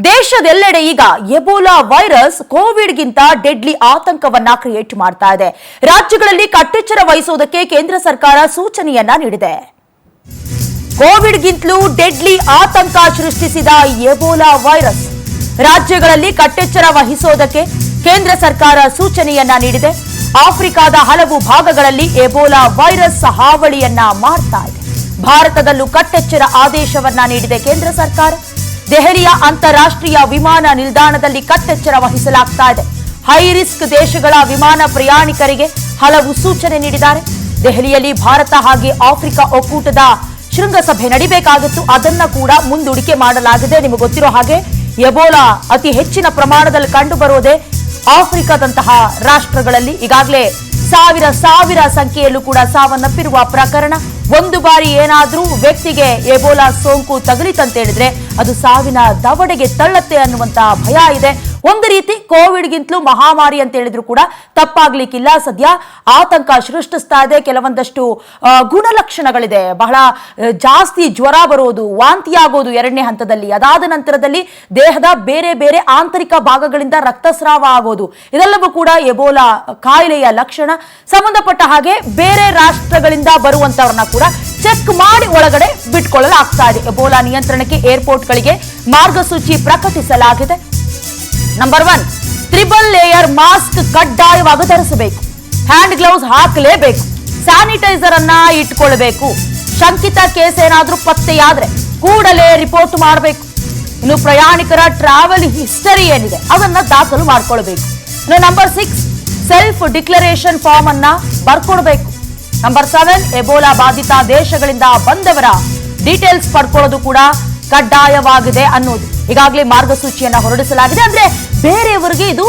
ದೇಶದೆಲ್ಲೆಡೆ ಈಗ Ebola virus ಕೋವಿಡ್ಗಿಂತ deadly ಆತಂಕವನ್ನ create ಮಾಡ್ತಾ ಇದೆ. ರಾಜ್ಯಗಳಲ್ಲಿ ಕಟ್ಟೆಚ್ಚರ ವಹಿಸುವುದಕ್ಕೆ ಕೇಂದ್ರ ಸರ್ಕಾರ ಸೂಚನೆಯನ್ನ ನೀಡಿದೆ. ಕೋವಿಡ್ಗಿಂತಲೂ ಡೆಡ್ಲಿ ಆತಂಕ ಸೃಷ್ಟಿಸಿದ ಎಬೋಲಾ ವೈರಸ್ ರಾಜ್ಯಗಳಲ್ಲಿ ಕಟ್ಟೆಚ್ಚರ ವಹಿಸುವುದಕ್ಕೆ ಕೇಂದ್ರ ಸರ್ಕಾರ ಸೂಚನೆಯನ್ನ ನೀಡಿದೆ. ಆಫ್ರಿಕಾದ ಹಲವು ಭಾಗಗಳಲ್ಲಿ ಎಬೋಲಾ ವೈರಸ್ ಹಾವಳಿಯನ್ನ ಮಾಡ್ತಾ ಇದೆ. ಭಾರತದಲ್ಲೂ ಕಟ್ಟೆಚ್ಚರ ಆದೇಶವನ್ನ ನೀಡಿದೆ ಕೇಂದ್ರ ಸರ್ಕಾರ. ದೆಹಲಿಯ ಅಂತಾರಾಷ್ಟ್ರೀಯ ವಿಮಾನ ನಿಲ್ದಾಣದಲ್ಲಿ ಕಟ್ಟೆಚ್ಚರ ವಹಿಸಲಾಗ್ತಾ ಇದೆ. ಹೈ ರಿಸ್ಕ್ ದೇಶಗಳ ವಿಮಾನ ಪ್ರಯಾಣಿಕರಿಗೆ ಹಲವು ಸೂಚನೆ ನೀಡಿದ್ದಾರೆ. ದೆಹಲಿಯಲ್ಲಿ ಭಾರತ ಹಾಗೆ ಆಫ್ರಿಕಾ ಒಕ್ಕೂಟದ ಶೃಂಗಸಭೆ ನಡೀಬೇಕಾಗಿತ್ತು, ಅದನ್ನ ಕೂಡ ಮುಂದೂಡಿಕೆ ಮಾಡಲಾಗಿದೆ. ನಿಮಗೆ ಗೊತ್ತಿರೋ ಹಾಗೆ ಎಬೋಲಾ ಅತಿ ಹೆಚ್ಚಿನ ಪ್ರಮಾಣದಲ್ಲಿ ಕಂಡು ಬರುವುದೇ ಆಫ್ರಿಕಾದಂತಹ ರಾಷ್ಟ್ರಗಳಲ್ಲಿ. ಈಗಾಗಲೇ ಸಾವಿರ ಸಂಖ್ಯೆಯಲ್ಲೂ ಕೂಡ ಸಾವನ್ನಪ್ಪಿರುವ ಪ್ರಕರಣ. ಒಂದು ಬಾರಿ ಏನಾದ್ರೂ ವ್ಯಕ್ತಿಗೆ ಎಬೋಲಾ ಸೋಂಕು ತಗುಲಿತಂತ ಹೇಳಿದ್ರೆ ಅದು ಸಾವಿನ ದವಡೆಗೆ ತಳ್ಳತ್ತೆ ಅನ್ನುವಂತ ಭಯ ಇದೆ. ಒಂದು ರೀತಿ ಕೋವಿಡ್ಗಿಂತಲೂ ಮಹಾಮಾರಿ ಅಂತ ಹೇಳಿದ್ರು ಕೂಡ ತಪ್ಪಾಗ್ಲಿಕ್ಕಿಲ್ಲ. ಸದ್ಯ ಆತಂಕ ಸೃಷ್ಟಿಸ್ತಾ ಇದೆ. ಕೆಲವೊಂದಷ್ಟು ಗುಣಲಕ್ಷಣಗಳಿದೆ. ಬಹಳ ಜಾಸ್ತಿ ಜ್ವರ ಬರೋದು, ವಾಂತಿ ಆಗೋದು ಎರಡನೇ ಹಂತದಲ್ಲಿ. ಅದಾದ ನಂತರದಲ್ಲಿ ದೇಹದ ಬೇರೆ ಬೇರೆ ಆಂತರಿಕ ಭಾಗಗಳಿಂದ ರಕ್ತಸ್ರಾವ ಆಗೋದು, ಇದೆಲ್ಲವೂ ಕೂಡ ಎಬೋಲಾ ಕಾಯಿಲೆಯ ಲಕ್ಷಣ. ಸಂಬಂಧಪಟ್ಟ ಹಾಗೆ ಬೇರೆ ರಾಷ್ಟ್ರಗಳಿಂದ ಬರುವಂತವ್ರನ್ನ ಕೂಡ ಚೆಕ್ ಮಾಡಿ ಒಳಗಡೆ ಬಿಟ್ಕೊಳ್ಳಲಾಗ್ತಾ ಇದೆ. ಎಬೋಲಾ ನಿಯಂತ್ರಣಕ್ಕೆ ಏರ್ಪೋರ್ಟ್ಗಳಿಗೆ ಮಾರ್ಗಸೂಚಿ ಪ್ರಕಟಿಸಲಾಗಿದೆ. ನಂಬರ್ 1, ಟ್ರಿಬಲ್ ಲೇಯರ್ ಮಾಸ್ಕ್ ಕಡ್ಡಾಯವಾಗಿ ಧರಿಸಬೇಕು. Hand gloves ಹಾಕಲೇಬೇಕು. ಸ್ಯಾನಿಟೈಸರ್ ಅನ್ನ ಇಟ್ಕೊಳ್ಬೇಕು. ಶಂಕಿತ ಕೇಸ್ ಏನಾದ್ರೂ ಪತ್ತೆಯಾದ್ರೆ ಕೂಡಲೇ ರಿಪೋರ್ಟ್ ಮಾಡಬೇಕು. ಇನ್ನು ಪ್ರಯಾಣಿಕರ ಟ್ರಾವೆಲ್ ಹಿಸ್ಟರಿ ಏನಿದೆ ಅದನ್ನ ದಾಖಲು ಮಾಡ್ಕೊಳ್ಬೇಕು. ಇನ್ನು ನಂಬರ್ 6, ಸೆಲ್ಫ್ ಡಿಕ್ಲರೇಷನ್ ಫಾರ್ಮ್ ಅನ್ನ ಬರ್ಕೊಡ್ಬೇಕು. ನಂಬರ್ 7, ಎಬೋಲಾ ಬಾಧಿತ ದೇಶಗಳಿಂದ ಬಂದವರ ಡೀಟೇಲ್ಸ್ ಪಡ್ಕೊಳ್ಳೋದು ಕೂಡ ಕಡ್ಡಾಯವಾಗಿದೆ ಅನ್ನೋದು. ಈಗಾಗಲೇ ಮಾರ್ಗಸೂಚಿಯನ್ನ ಹೊರಡಿಸಲಾಗಿದೆ. ಅಂದ್ರೆ ಬೇರೆಯವರಿಗೆ ಇದು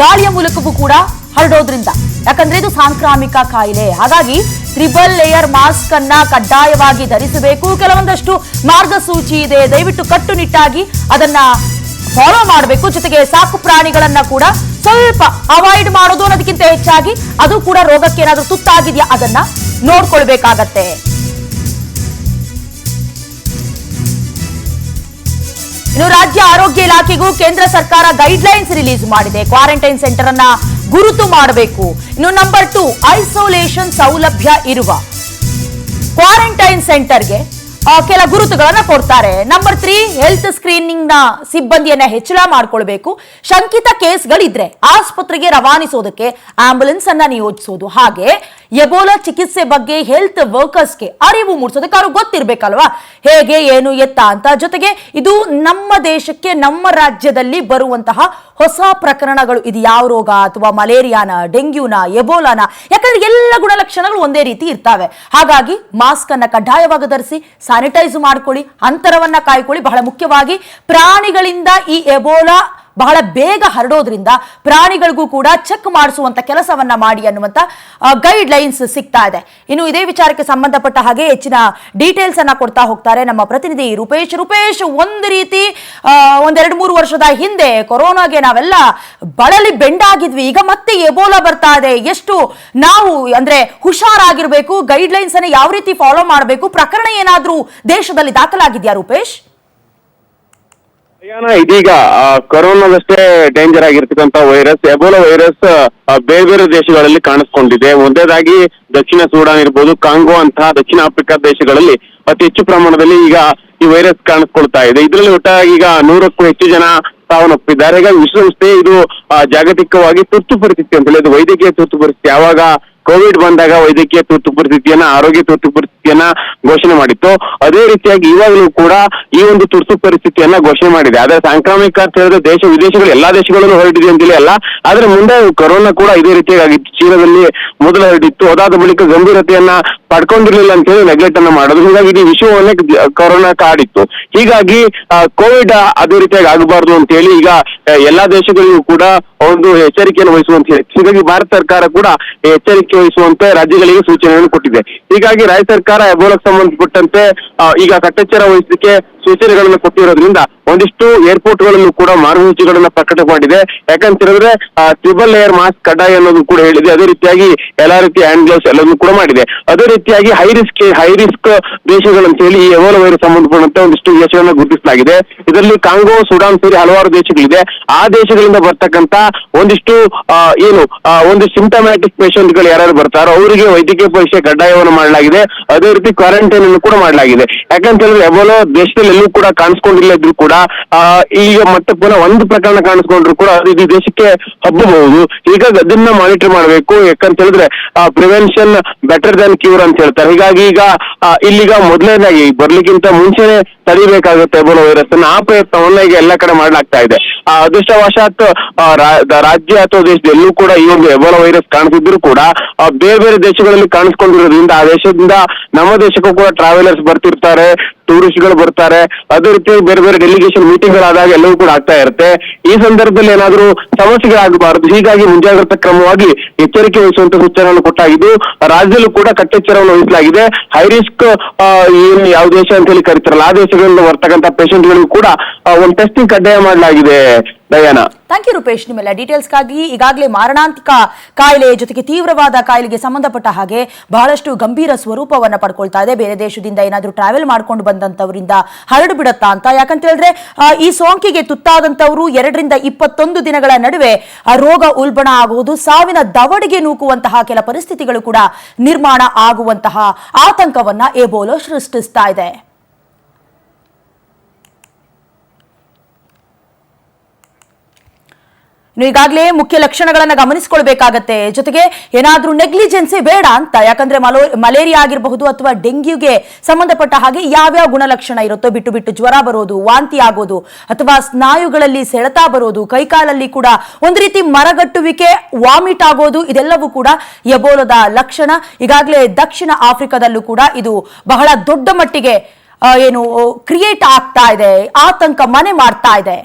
ಗಾಳಿಯ ಮೂಲಕವೂ ಕೂಡ ಹರಡೋದ್ರಿಂದ, ಯಾಕಂದ್ರೆ ಇದು ಸಾಂಕ್ರಾಮಿಕ ಕಾಯಿಲೆ. ಹಾಗಾಗಿ ಟ್ರಿಬಲ್ ಲೇಯರ್ ಮಾಸ್ಕ್ ಅನ್ನ ಕಡ್ಡಾಯವಾಗಿ ಧರಿಸಬೇಕು. ಕೆಲವೊಂದಷ್ಟು ಮಾರ್ಗಸೂಚಿ ಇದೆ, ದಯವಿಟ್ಟು ಕಟ್ಟುನಿಟ್ಟಾಗಿ ಅದನ್ನ ಫಾಲೋ ಮಾಡಬೇಕು. ಜೊತೆಗೆ ಸಾಕು ಪ್ರಾಣಿಗಳನ್ನ ಕೂಡ ಸ್ವಲ್ಪ ಅವಾಯ್ಡ್ ಮಾಡೋದು, ಅನ್ನೋದಕ್ಕಿಂತ ಹೆಚ್ಚಾಗಿ ಅದು ಕೂಡ ರೋಗಕ್ಕೆ ಏನಾದ್ರೂ ತುತ್ತಾಗಿದೆಯಾ ಅದನ್ನ ನೋಡ್ಕೊಳ್ಬೇಕಾಗತ್ತೆ. ಇನ್ನು ರಾಜ್ಯ ಆರೋಗ್ಯ ಇಲಾಖೆಗೂ ಕೇಂದ್ರ ಸರ್ಕಾರ ಗೈಡ್ ಲೈನ್ಸ್ ರಿಲೀಸ್ ಮಾಡಿದೆ. ಕ್ವಾರಂಟೈನ್ ಸೆಂಟರ್ ಅನ್ನ ಗುರುತು ಮಾಡಬೇಕು. ಇನ್ನು ನಂಬರ್ 2, ಐಸೋಲೇಷನ್ ಸೌಲಭ್ಯ ಇರುವ ಕ್ವಾರಂಟೈನ್ ಸೆಂಟರ್ಗೆ ಕೆಲ ಗುರುತುಗಳನ್ನ ಕೊಡ್ತಾರೆ. ನಂಬರ್ 3, ಹೆಲ್ತ್ ಸ್ಕ್ರೀನಿಂಗ್ ನ ಸಿಬ್ಬಂದಿಯನ್ನ ಹೆಚ್ಚಳ ಮಾಡ್ಕೊಳ್ಬೇಕು. ಶಂಕಿತ ಕೇಸ್ಗಳಿದ್ರೆ ಆಸ್ಪತ್ರೆಗೆ ರವಾನಿಸೋದಕ್ಕೆ ಆಂಬ್ಯುಲೆನ್ಸ್ ಅನ್ನ ನಿಯೋಜಿಸೋದು. ಹಾಗೆ ಎಬೋಲಾ ಚಿಕಿತ್ಸೆ ಬಗ್ಗೆ ಹೆಲ್ತ್ ವರ್ಕರ್ಸ್ಗೆ ಅರಿವು ಮೂಡಿಸೋದಕ್ಕೆ ಅವ್ರಿಗೆ ಗೊತ್ತಿರ್ಬೇಕಲ್ವಾ, ಹೇಗೆ ಏನು ಎತ್ತ ಅಂತ. ಜೊತೆಗೆ ಇದು ನಮ್ಮ ದೇಶಕ್ಕೆ, ನಮ್ಮ ರಾಜ್ಯದಲ್ಲಿ ಬರುವಂತಹ ಹೊಸ ಪ್ರಕರಣಗಳು, ಇದು ಯಾವ ರೋಗ ಅಥವಾ ಮಲೇರಿಯಾನ, ಡೆಂಗ್ಯೂನ, ಎಬೋಲಾನ, ಯಾಕಂದ್ರೆ ಎಲ್ಲ ಗುಣಲಕ್ಷಣಗಳು ಒಂದೇ ರೀತಿ ಇರ್ತವೆ. ಹಾಗಾಗಿ ಮಾಸ್ಕ್ ಅನ್ನ ಕಡ್ಡಾಯವಾಗಿ ಧರಿಸಿ, ಸ್ಯಾನಿಟೈಸ್ ಮಾಡ್ಕೊಳ್ಳಿ, ಅಂತರವನ್ನ ಕಾಯ್ಕೊಳ್ಳಿ. ಬಹಳ ಮುಖ್ಯವಾಗಿ ಪ್ರಾಣಿಗಳಿಂದ ಈ ಎಬೋಲಾ ಬಹಳ ಬೇಗ ಹರಡೋದ್ರಿಂದ ಪ್ರಾಣಿಗಳಿಗೂ ಕೂಡ ಚೆಕ್ ಮಾಡಿಸುವಂತ ಕೆಲಸವನ್ನ ಮಾಡಿ ಅನ್ನುವಂತ ಗೈಡ್ ಲೈನ್ಸ್ ಸಿಗ್ತಾ ಇದೆ. ಇನ್ನು ಇದೇ ವಿಚಾರಕ್ಕೆ ಸಂಬಂಧಪಟ್ಟ ಹಾಗೆ ಹೆಚ್ಚಿನ ಡೀಟೇಲ್ಸ್ ಅನ್ನ ಕೊಡ್ತಾ ಹೋಗ್ತಾರೆ ನಮ್ಮ ಪ್ರತಿನಿಧಿ ರೂಪೇಶ್. ಒಂದು ರೀತಿ 1-2-3 ವರ್ಷದ ಹಿಂದೆ ಕೊರೋನಾಗೆ ನಾವೆಲ್ಲ ಬಳಲಿ ಬೆಂಡಾಗಿದ್ವಿ. ಈಗ ಮತ್ತೆ ಎಬೋಲಾ ಬರ್ತಾ ಇದೆ. ಎಷ್ಟು ನಾವು ಅಂದ್ರೆ ಹುಷಾರಾಗಿರ್ಬೇಕು, ಗೈಡ್ ಲೈನ್ಸ್ ಅನ್ನ ಯಾವ ರೀತಿ ಫಾಲೋ ಮಾಡಬೇಕು, ಪ್ರಕರಣ ಏನಾದ್ರೂ ದೇಶದಲ್ಲಿ ದಾಖಲಾಗಿದ್ಯಾ ರೂಪೇಶ್? ಇದೀಗ ಕೊರೋನಾದಷ್ಟೇ ಡೇಂಜರ್ ಆಗಿರ್ತಕ್ಕಂಥ ವೈರಸ್, ಎಬೋಲಾ ವೈರಸ್ ಬೇರೆ ಬೇರೆ ದೇಶಗಳಲ್ಲಿ ಕಾಣಿಸ್ಕೊಂಡಿದೆ. ಒಂದೇದಾಗಿ ದಕ್ಷಿಣ ಸೂಡಾನ್ ಇರ್ಬೋದು, ಕಾಂಗೋ ಅಂತಹ ದಕ್ಷಿಣ ಆಫ್ರಿಕಾ ದೇಶಗಳಲ್ಲಿ ಅತಿ ಹೆಚ್ಚು ಪ್ರಮಾಣದಲ್ಲಿ ಈಗ ಈ ವೈರಸ್ ಕಾಣಿಸ್ಕೊಳ್ತಾ ಇದೆ. ಇದರಲ್ಲಿ ಒಟ್ಟಾಗಿ ಈಗ 100ಕ್ಕೂ ಹೆಚ್ಚು ಜನ ಸಾವನ್ನಪ್ಪಿದ್ದಾರೆ. ಈಗ ವಿಶ್ವಸಂಸ್ಥೆ ಇದು ಜಾಗತಿಕವಾಗಿ ತುರ್ತು ಪರಿಸ್ಥಿತಿ ಅಂತ ಹೇಳಿ, ಇದು ವೈದ್ಯಕೀಯ ತುರ್ತು ಪರಿಸ್ಥಿತಿ. ಯಾವಾಗ ಕೋವಿಡ್ ಬಂದಾಗ ವೈದ್ಯಕೀಯ ತುರ್ತು ಪರಿಸ್ಥಿತಿಯನ್ನ, ಆರೋಗ್ಯ ತುರ್ತು ಪರಿಸ್ಥಿತಿಯನ್ನ ಘೋಷಣೆ ಮಾಡಿತ್ತು, ಅದೇ ರೀತಿಯಾಗಿ ಇವಾಗಲೂ ಕೂಡ ಈ ಒಂದು ತುರ್ತು ಪರಿಸ್ಥಿತಿಯನ್ನ ಘೋಷಣೆ ಮಾಡಿದೆ. ಆದ್ರೆ ಸಾಂಕ್ರಾಮಿಕ ಅಂತ ಹೇಳಿದ್ರೆ ದೇಶ ವಿದೇಶಗಳು ಎಲ್ಲಾ ದೇಶಗಳಲ್ಲೂ ಹರಡಿದೆ ಅಂತೇಳಿ ಅಲ್ಲ, ಆದ್ರೆ ಮುಂದೆ ಕೊರೋನಾ ಕೂಡ ಇದೇ ರೀತಿಯಾಗಿತ್ತು. ಚೀನಾದಲ್ಲಿ ಮೊದಲು ಹರಡಿತ್ತು, ಅದಾದ ಬಳಿಕ ಗಂಭೀರತೆಯನ್ನ ಪಡ್ಕೊಂಡಿರ್ಲಿಲ್ಲ ಅಂತ ಹೇಳಿ ನೆಗ್ಲೆಕ್ಟ್ ಅನ್ನ ಮಾಡೋದು. ಹೀಗಾಗಿ ಇಡೀ ವಿಶ್ವವನ್ನೇ ಕೊರೋನಾ ಕಾಡಿತ್ತು. ಹೀಗಾಗಿ ಕೋವಿಡ್ ಅದೇ ರೀತಿಯಾಗಿ ಆಗಬಾರ್ದು ಅಂತ ಹೇಳಿ ಈಗ ಎಲ್ಲಾ ದೇಶಗಳಿಗೂ ಕೂಡ ಒಂದು ಎಚ್ಚರಿಕೆಯನ್ನು ವಹಿಸುವಂತ ಹೇಳಿ, ಹೀಗಾಗಿ ಭಾರತ ಸರ್ಕಾರ ಕೂಡ ಎಚ್ಚರಿಕೆ ವಹಿಸುವಂತೆ ರಾಜ್ಯಗಳಿಗೆ ಸೂಚನೆಯನ್ನು ಕೊಟ್ಟಿದೆ. ಹೀಗಾಗಿ ರಾಜ್ಯ ಸರ್ಕಾರ ಎಬೋಲಾಕ್ಕೆ ಸಂಬಂಧಪಟ್ಟಂತೆ ಈಗ ಕಟ್ಟೆಚ್ಚರ ವಹಿಸಲಿಕ್ಕೆ ಸೂಚನೆಗಳನ್ನು ಕೊಟ್ಟಿರೋದ್ರಿಂದ ಒಂದಿಷ್ಟು ಏರ್ಪೋರ್ಟ್ ಗಳಲ್ಲೂ ಕೂಡ ಮಾರ್ಗಸೂಚಿಗಳನ್ನ ಪ್ರಕಟ ಮಾಡಿದೆ. ಯಾಕಂತ ಹೇಳಿದ್ರೆ ಟ್ರಿಬಲ್ ಲೇಯರ್ ಮಾಸ್ಕ್ ಕಡ್ಡಾಯ ಅನ್ನೋದು ಕೂಡ ಹೇಳಿದೆ. ಅದೇ ರೀತಿಯಾಗಿ ಎಲ್ಲಾ ರೀತಿಯ ಹ್ಯಾಂಡ್ ಗ್ಲೌಸ್ ಎಲ್ಲವನ್ನು ಕೂಡ ಮಾಡಿದೆ. ಅದೇ ರೀತಿಯಾಗಿ ಹೈ ರಿಸ್ಕ್ ದೇಶಗಳಂತ ಹೇಳಿ ಈ ಎಬೋಲಾ ವೈರಸ್ ಸಂಬಂಧಪಟ್ಟಂತೆ ಒಂದಿಷ್ಟು ದೇಶಗಳನ್ನ ಗುರುತಿಸಲಾಗಿದೆ. ಇದರಲ್ಲಿ ಕಾಂಗೋ, ಸುಡಾನ್ ಸೇರಿ ಹಲವಾರು ದೇಶಗಳಿದೆ. ಆ ದೇಶಗಳಿಂದ ಬರ್ತಕ್ಕಂತ ಒಂದಿಷ್ಟು ಒಂದು ಸಿಂಟಮ್ಯಾಟಿಕ್ ಪೇಷಂಟ್ ಗಳು ಯಾರು ಬರ್ತಾರೋ ಅವರಿಗೆ ವೈದ್ಯಕೀಯ ಪರೀಕ್ಷೆ ಕಡ್ಡಾಯವನ್ನು ಮಾಡಲಾಗಿದೆ. ಅದೇ ರೀತಿ ಕ್ವಾರಂಟೈನ್ ಅನ್ನು ಕೂಡ ಮಾಡಲಾಗಿದೆ. ಯಾಕಂತ ಹೇಳಿದ್ರೆ ಎಬೋಲಾ ದೇಶದಲ್ಲಿ ಎಲ್ಲೂ ಕೂಡ ಕಾಣಿಸ್ಕೊಂಡಿಲ್ಲ ಇದ್ರು ಕೂಡ ಈಗ ಮತ್ತೆ ಪುನಃ ಒಂದು ಪ್ರಕರಣ ಕಾಣಿಸ್ಕೊಂಡ್ರು ಕೂಡ ಅದು ಇಡೀ ದೇಶಕ್ಕೆ ಹಬ್ಬಬಹುದು. ಹೀಗಾಗಿ ಅದನ್ನ ಮಾನಿಟರ್ ಮಾಡಬೇಕು. ಯಾಕಂತ ಹೇಳಿದ್ರೆ ಪ್ರಿವೆನ್ಷನ್ ಬೆಟರ್ ದನ್ ಕ್ಯೂರ್ ಅಂತ ಹೇಳ್ತಾರೆ. ಹೀಗಾಗಿ ಈಗ ಇಲ್ಲಿಗ ಮೊದಲನೇದಾಗಿ ಬರ್ಲಿಕ್ಕಿಂತ ಮುಂಚೆನೆ ತಡಿಬೇಕಾಗುತ್ತೆ ಎಬೋಲಾ ವೈರಸ್ ಅನ್ನ. ಆ ಪ್ರಯತ್ನವನ್ನ ಈಗ ಎಲ್ಲ ಕಡೆ ಮಾಡಲಾಗ್ತಾ ಇದೆ. ಅದೃಷ್ಟವಶಾತ್ ರಾಜ್ಯ ಅಥವಾ ದೇಶದಲ್ಲೂ ಕೂಡ ಈ ಒಂದು ಎಬೋಲಾ ವೈರಸ್ ಕಾಣಿಸಿದ್ರು ಕೂಡ ಬೇರೆ ಬೇರೆ ದೇಶಗಳಲ್ಲಿ ಕಾಣಿಸ್ಕೊಂಡಿರೋದ್ರಿಂದ ಆ ದೇಶದಿಂದ ನಮ್ಮ ದೇಶಕ್ಕೂ ಕೂಡ ಟ್ರಾವೆಲರ್ಸ್ ಬರ್ತಿರ್ತಾರೆ, ಟೂರಿಸ್ಟ್ ಗಳು ಬರ್ತಾರೆ. ಅದೇ ರೀತಿ ಬೇರೆ ಬೇರೆ ಡೆಲಿಗೇಷನ್ ಮೀಟಿಂಗ್ ಗಳಾದಾಗ ಎಲ್ಲವೂ ಕೂಡ ಆಗ್ತಾ ಇರುತ್ತೆ. ಈ ಸಂದರ್ಭದಲ್ಲಿ ಏನಾದರೂ ಸಮಸ್ಯೆಗಳಾಗಬಾರದು. ಹೀಗಾಗಿ ಮುಂಜಾಗ್ರತಾ ಕ್ರಮವಾಗಿ ಎಚ್ಚರಿಕೆ ವಹಿಸುವಂತ ಸೂಚನೆಯನ್ನು ಕೊಟ್ಟಾಗಿದ್ದು, ರಾಜ್ಯದಲ್ಲೂ ಕೂಡ ಕಟ್ಟೆಚ್ಚರವನ್ನು ವಹಿಸಲಾಗಿದೆ. ಹೈ ರಿಸ್ಕ್ ಏನು ಯಾವ ದೇಶ ಅಂತ ಹೇಳಿ ಕರೀತಾರಲ್ಲ ಆ ದೇಶಗಳಿಂದ ಬರ್ತಕ್ಕಂಥ ಪೇಷಂಟ್ ಗಳಿಗೂ ಕೂಡ ಒಂದು ಟೆಸ್ಟಿಂಗ್ ಕಡ್ಡಾಯ ಮಾಡಲಾಗಿದೆ. ದಯಾನ, ಥ್ಯಾಂಕ್ ಯು ರೂಪೇಶ್. ನಿಮ್ಮೆಲ್ಲ ಡೀಟೇಲ್ಸ್ಗಾಗಿ. ಈಗಾಗಲೇ ಮಾರಣಾಂತಿಕ ಕಾಯಿಲೆ ಜೊತೆಗೆ ತೀವ್ರವಾದ ಕಾಯಿಲೆಗೆ ಸಂಬಂಧಪಟ್ಟ ಹಾಗೆ ಬಹಳಷ್ಟು ಗಂಭೀರ ಸ್ವರೂಪವನ್ನ ಪಡ್ಕೊಳ್ತಾ ಇದೆ. ಬೇರೆ ದೇಶದಿಂದ ಏನಾದರೂ ಟ್ರಾವೆಲ್ ಮಾಡ್ಕೊಂಡು ಬಂದಂತವರಿಂದ ಹರಡು ಬಿಡತ್ತಾ ಅಂತ. ಯಾಕಂತ ಹೇಳಿದ್ರೆ ಈ ಸೋಂಕಿಗೆ ತುತ್ತಾದಂತವರು 2 ರಿಂದ 21 ದಿನಗಳ ನಡುವೆ ರೋಗ ಉಲ್ಬಣ ಆಗುವುದು, ಸಾವಿನ ದವಡಿಗೆ ನೂಕುವಂತಹ ಕೆಲ ಪರಿಸ್ಥಿತಿಗಳು ಕೂಡ ನಿರ್ಮಾಣ ಆಗುವಂತಹ ಆತಂಕವನ್ನ ಎಬೋಲಾ ಸೃಷ್ಟಿಸ್ತಾ ಇದೆ. ಈಗಾಗಲೇ ಮುಖ್ಯ ಲಕ್ಷಣಗಳನ್ನ ಗಮನಿಸಿಕೊಳ್ಬೇಕಾಗತ್ತೆ. ಜೊತೆಗೆ ಏನಾದ್ರೂ ನೆಗ್ಲಿಜೆನ್ಸಿ ಬೇಡ ಅಂತ. ಯಾಕಂದ್ರೆ ಮಲೇರಿಯಾ ಆಗಿರಬಹುದು ಅಥವಾ ಡೆಂಗ್ಯೂಗೆ ಸಂಬಂಧಪಟ್ಟ ಹಾಗೆ ಯಾವ್ಯಾವ ಗುಣಲಕ್ಷಣ ಇರುತ್ತೋ, ಬಿಟ್ಟು ಬಿಟ್ಟು ಜ್ವರ ಬರೋದು, ವಾಂತಿ ಆಗೋದು, ಅಥವಾ ಸ್ನಾಯುಗಳಲ್ಲಿ ಸೆಳೆತ ಬರೋದು, ಕೈಕಾಲಲ್ಲಿ ಕೂಡ ಒಂದು ರೀತಿ ಮರಗಟ್ಟುವಿಕೆ, ವಾಮಿಟ್ ಆಗೋದು, ಇದೆಲ್ಲವೂ ಕೂಡ ಎಬೋಲಾದ ಲಕ್ಷಣ. ಈಗಾಗಲೇ ದಕ್ಷಿಣ ಆಫ್ರಿಕಾದಲ್ಲೂ ಕೂಡ ಇದು ಬಹಳ ದೊಡ್ಡ ಮಟ್ಟಿಗೆ ಕ್ರಿಯೇಟ್ ಆಗ್ತಾ ಇದೆ, ಆತಂಕ ಮನೆ ಮಾಡ್ತಾ ಇದೆ.